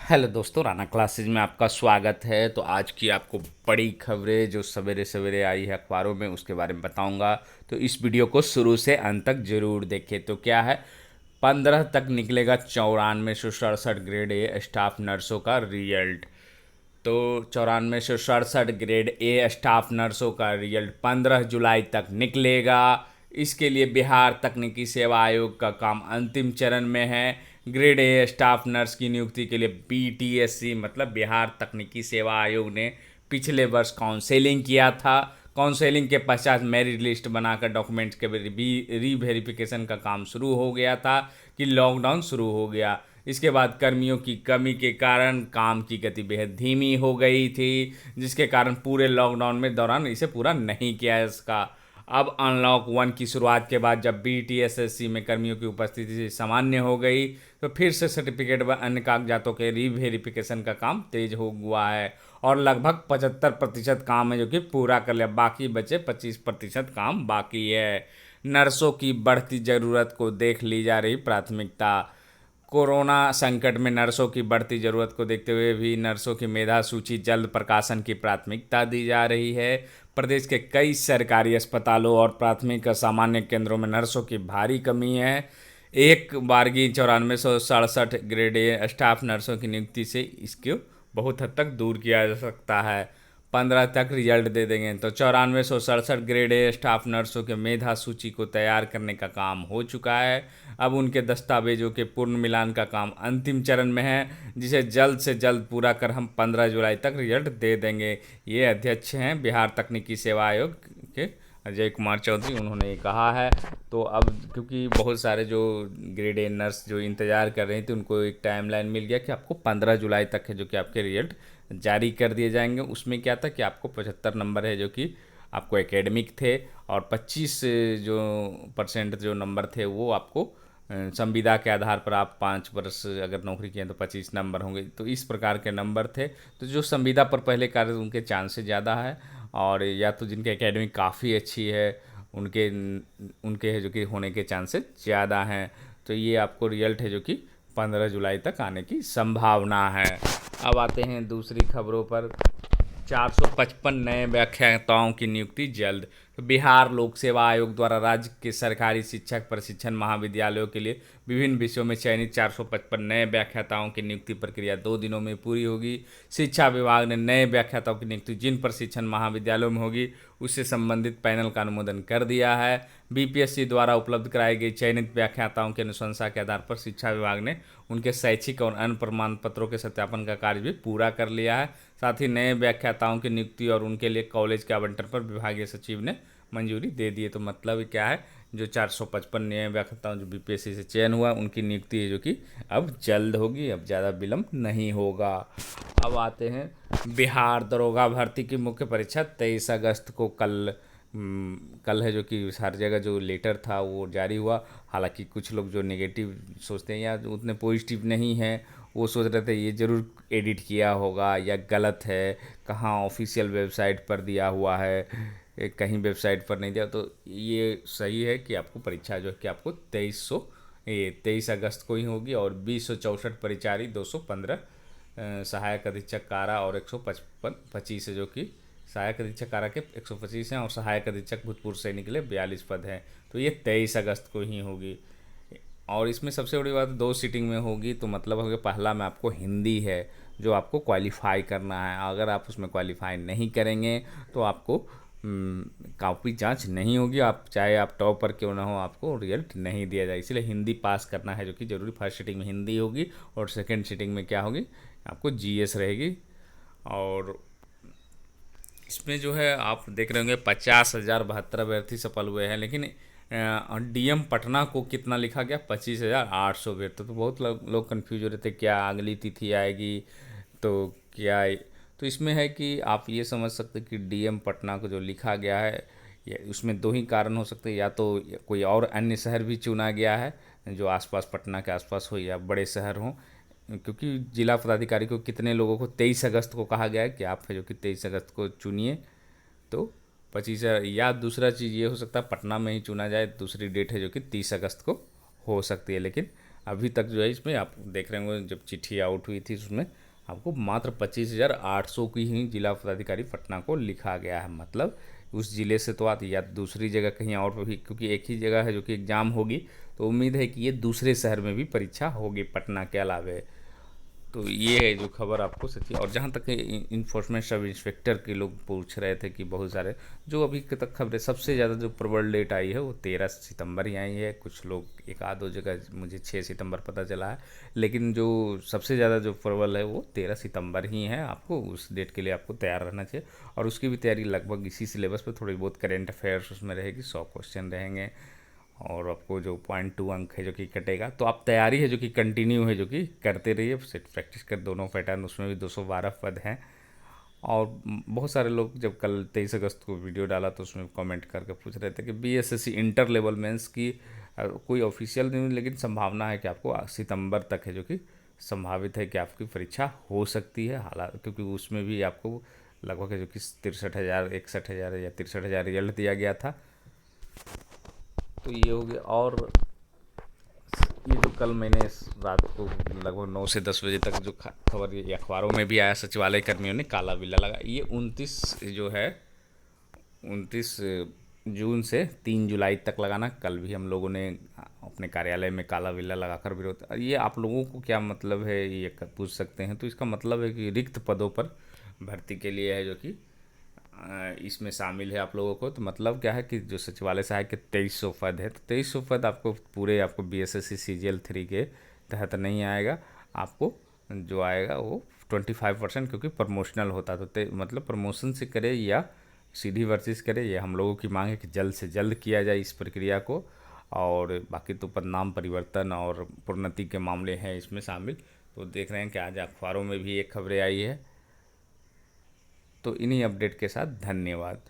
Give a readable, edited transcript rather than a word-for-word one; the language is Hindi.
हेलो दोस्तों, राना क्लासेज में आपका स्वागत है। तो आज की आपको बड़ी खबरें जो सवेरे सवेरे आई है अखबारों में उसके बारे में बताऊंगा। तो इस वीडियो को शुरू से अंत तक जरूर देखें। तो क्या है, 15 तक निकलेगा 9467 ग्रेड ए स्टाफ नर्सों का रिजल्ट। तो 9467 ग्रेड ए स्टाफ नर्सों का रिजल्ट 15 जुलाई तक निकलेगा। इसके लिए बिहार तकनीकी सेवा आयोग का काम अंतिम चरण में है। ग्रेड ए स्टाफ नर्स की नियुक्ति के लिए बीटीएससी मतलब बिहार तकनीकी सेवा आयोग ने पिछले वर्ष काउंसेलिंग किया था। काउंसेलिंग के पश्चात मेरिट लिस्ट बनाकर डॉक्यूमेंट्स के रीवेरिफिकेशन का काम शुरू हो गया था कि लॉकडाउन शुरू हो गया। इसके बाद कर्मियों की कमी के कारण काम की गति बेहद धीमी हो गई थी, जिसके कारण पूरे लॉकडाउन में दौरान इसे पूरा नहीं किया इसका। अब अनलॉक 1 की शुरुआत के बाद जब बीटीएसएससी में कर्मियों की उपस्थिति सामान्य हो गई तो फिर से सर्टिफिकेट व अन्य कागजातों के रीवेरिफिकेशन का काम तेज हो हुआ है और लगभग 75% काम है जो कि पूरा कर लिया। बाकी बचे 25% काम बाकी है। नर्सों की बढ़ती ज़रूरत को देख ली जा रही प्राथमिकता। कोरोना संकट में नर्सों की बढ़ती ज़रूरत को देखते हुए भी नर्सों की मेधा सूची जल्द प्रकाशन की प्राथमिकता दी जा रही है। प्रदेश के कई सरकारी अस्पतालों और प्राथमिक सामान्य केंद्रों में नर्सों की भारी कमी है। एक बारगी 9467 ग्रेड ए स्टाफ नर्सों की नियुक्ति से इसको बहुत हद तक दूर किया जा सकता है। 15 तक रिजल्ट दे देंगे। तो 9467 ग्रेड ए स्टाफ नर्सों के मेधा सूची को तैयार करने का काम हो चुका है। अब उनके दस्तावेजों के पूर्ण मिलान का काम अंतिम चरण में है, जिसे जल्द से जल्द पूरा कर हम 15 जुलाई तक रिजल्ट दे देंगे। ये अध्यक्ष हैं बिहार तकनीकी सेवा आयोग के अजय कुमार चौधरी, उन्होंने ये कहा है। तो अब क्योंकि बहुत सारे जो ग्रेड ए नर्स जो इंतज़ार कर रहे थे उनको एक टाइमलाइन मिल गया कि आपको 15 जुलाई तक है जो कि आपके रिजल्ट जारी कर दिए जाएंगे। उसमें क्या था कि आपको 75 नंबर है जो कि आपको एकेडमिक थे और 25 जो परसेंट जो नंबर थे वो आपको संविदा के आधार पर आप 5 वर्ष अगर नौकरी किए तो 25 नंबर होंगे। तो इस प्रकार के नंबर थे। तो जो संविदा पर पहले कार्य उनके चांसेस ज़्यादा है और या तो जिनके एकेडमिक काफ़ी अच्छी है उनके उनके जो कि होने के चांसेस ज़्यादा हैं। तो ये आपको रिजल्ट है जो कि 15 जुलाई तक आने की संभावना है। अब आते हैं दूसरी खबरों पर। 455 नए व्याख्याताओं की नियुक्ति जल्द। तो बिहार लोक सेवा आयोग द्वारा राज्य के सरकारी शिक्षक प्रशिक्षण महाविद्यालयों के लिए विभिन्न विषयों में चयनित 455 नए व्याख्याताओं की नियुक्ति प्रक्रिया 2 दिनों में पूरी होगी। शिक्षा विभाग ने नए व्याख्याताओं की नियुक्ति जिन प्रशिक्षण महाविद्यालयों में होगी उससे संबंधित पैनल का अनुमोदन कर दिया है। बीपीएससी द्वारा उपलब्ध कराई गई चयनित व्याख्याताओं की अनुशंसा के आधार पर शिक्षा विभाग ने उनके शैक्षिक और अन्य प्रमाण पत्रों के सत्यापन का कार्य भी पूरा कर लिया है। साथ ही नए व्याख्याताओं की नियुक्ति और उनके लिए कॉलेज के आवंटन पर विभागीय सचिव ने मंजूरी दे दी है। तो मतलब क्या है, जो 455 नए व्याख्याताओं जो बीपीएससी से चयन हुआ उनकी नियुक्ति है जो कि अब जल्द होगी, अब ज़्यादा विलम्ब नहीं होगा। अब आते हैं बिहार दरोगा भर्ती की मुख्य परीक्षा 23 अगस्त को कल है जो कि हर जगह जो लेटर था वो जारी हुआ। हालांकि कुछ लोग जो नेगेटिव सोचते हैं या जो उतने पॉजिटिव नहीं हैं वो सोच रहे थे ये ज़रूर एडिट किया होगा या गलत है, कहाँ ऑफिशियल वेबसाइट पर दिया हुआ है, कहीं वेबसाइट पर नहीं दिया। तो ये सही है कि आपको परीक्षा जो है कि आपको 23 अगस्त को ही होगी और 2064 परिचारी 215 सहायक अधीक्षक कारा और 155 है जो कि सहायक अधीक्षक कारा के 125 हैं और सहायक अधीक्षक भूतपूर्व सैनिक के लिए 42 पद हैं। तो ये 23 अगस्त को ही होगी और इसमें सबसे बड़ी बात 2 सीटिंग में होगी। तो मतलब हो गया पहला में आपको हिंदी है जो आपको क्वालिफाई करना है। अगर आप उसमें क्वालिफाई नहीं करेंगे तो आपको काफ़ी जांच नहीं होगी, आप चाहे आप टॉपर क्यों ना हो आपको रिजल्ट नहीं दिया जाए। इसलिए हिंदी पास करना है जो कि ज़रूरी। फर्स्ट सीटिंग में हिंदी होगी और सेकेंड सीटिंग में क्या होगी, आपको जीएस रहेगी। और इसमें जो है आप देख रहे होंगे 50,072 अभ्यर्थी सफल हुए हैं, लेकिन डीएम पटना को कितना लिखा गया, 25,800 अभ्यर्थी। तो बहुत लोग कन्फ्यूज हो रहे थे क्या अगली तिथि आएगी तो क्या। तो इसमें है कि आप ये समझ सकते हैं कि डीएम पटना को जो लिखा गया है उसमें 2 ही कारण हो सकते हैं, या तो कोई और अन्य शहर भी चुना गया है जो आसपास पटना के आसपास हो या बड़े शहर हों। क्योंकि जिला पदाधिकारी को कितने लोगों को 23 अगस्त को कहा गया है कि आप है जो कि 23 अगस्त को चुनिए। तो 25 या दूसरा चीज़ ये हो सकता है पटना में ही चुना जाए, दूसरी डेट है जो कि 30 अगस्त को हो सकती है। लेकिन अभी तक जो है इसमें आप देख रहे होंगे, जब चिट्ठी आउट हुई थी उसमें आपको मात्र 25,800 की ही जिला पदाधिकारी पटना को लिखा गया है। मतलब उस ज़िले से तो आती या दूसरी जगह कहीं और पर भी, क्योंकि एक ही जगह है जो कि एग्ज़ाम होगी, तो उम्मीद है कि ये दूसरे शहर में भी परीक्षा होगी पटना के अलावे। तो ये है जो खबर आपको सच्ची। और जहाँ तक इन्फोर्समेंट सब इंस्पेक्टर के लोग पूछ रहे थे कि बहुत सारे जो अभी तक खबरें सबसे ज़्यादा जो प्रबल डेट आई है वो 13 सितंबर ही आई है। कुछ लोग एक आध दो जगह मुझे 6 सितंबर पता चला है, लेकिन जो सबसे ज़्यादा जो प्रबल है वो 13 सितंबर ही है। आपको उस डेट के लिए आपको तैयार रहना चाहिए, और उसकी भी तैयारी लगभग इसी सिलेबस पर, थोड़ी बहुत करेंट अफेयर्स उसमें रहेगी, 100 क्वेश्चन रहेंगे, और आपको जो 0.2 अंक है जो कि कटेगा। तो आप तैयारी है जो कि कंटिन्यू है जो कि करते रहिए, सेट प्रैक्टिस कर, दोनों पैटर्न उसमें भी 212 पद हैं। और बहुत सारे लोग जब कल 23 अगस्त को वीडियो डाला तो उसमें कमेंट करके पूछ रहे थे कि बीएसएससी इंटर लेवल मेंस की कोई ऑफिशियल नहीं, लेकिन संभावना है कि आपको सितंबर तक है जो कि संभावित है कि आपकी परीक्षा हो सकती है। हालांकि क्योंकि उसमें भी आपको लगभग है जो कि 63,000, 61,000 या 63,000 रिजल्ट दिया गया था। तो ये हो गया। और ये जो कल मैंने रात को लगभग 9 से 10 बजे तक जो खबर ये अखबारों में भी आया, सचिवालय कर्मियों ने काला बिल्ला लगा, ये 29 जो है 29 जून से 3 जुलाई तक लगाना। कल भी हम लोगों ने अपने कार्यालय में काला बिल्ला लगाकर विरोध। ये आप लोगों को क्या मतलब है ये पूछ सकते हैं। तो इसका मतलब है कि रिक्त पदों पर भर्ती के लिए है जो कि इसमें शामिल है आप लोगों को। तो मतलब क्या है कि जो सचिवालय सहायक के 2300 पद है, तो 2300 पद आपको पूरे आपको बीएसएससी CGL 3 के तहत नहीं आएगा। आपको जो आएगा वो 25%, क्योंकि प्रमोशनल होता तो मतलब प्रमोशन से करे या सीधी भर्ती से करे, ये हम लोगों की मांग है कि जल्द से जल्द किया जाए इस प्रक्रिया को। और बाकी तो पदनाम परिवर्तन और प्रोन्नति के मामले हैं इसमें शामिल। तो देख रहे हैं कि आज अखबारों में भी एक खबरें आई है। तो इन्हीं अपडेट के साथ धन्यवाद।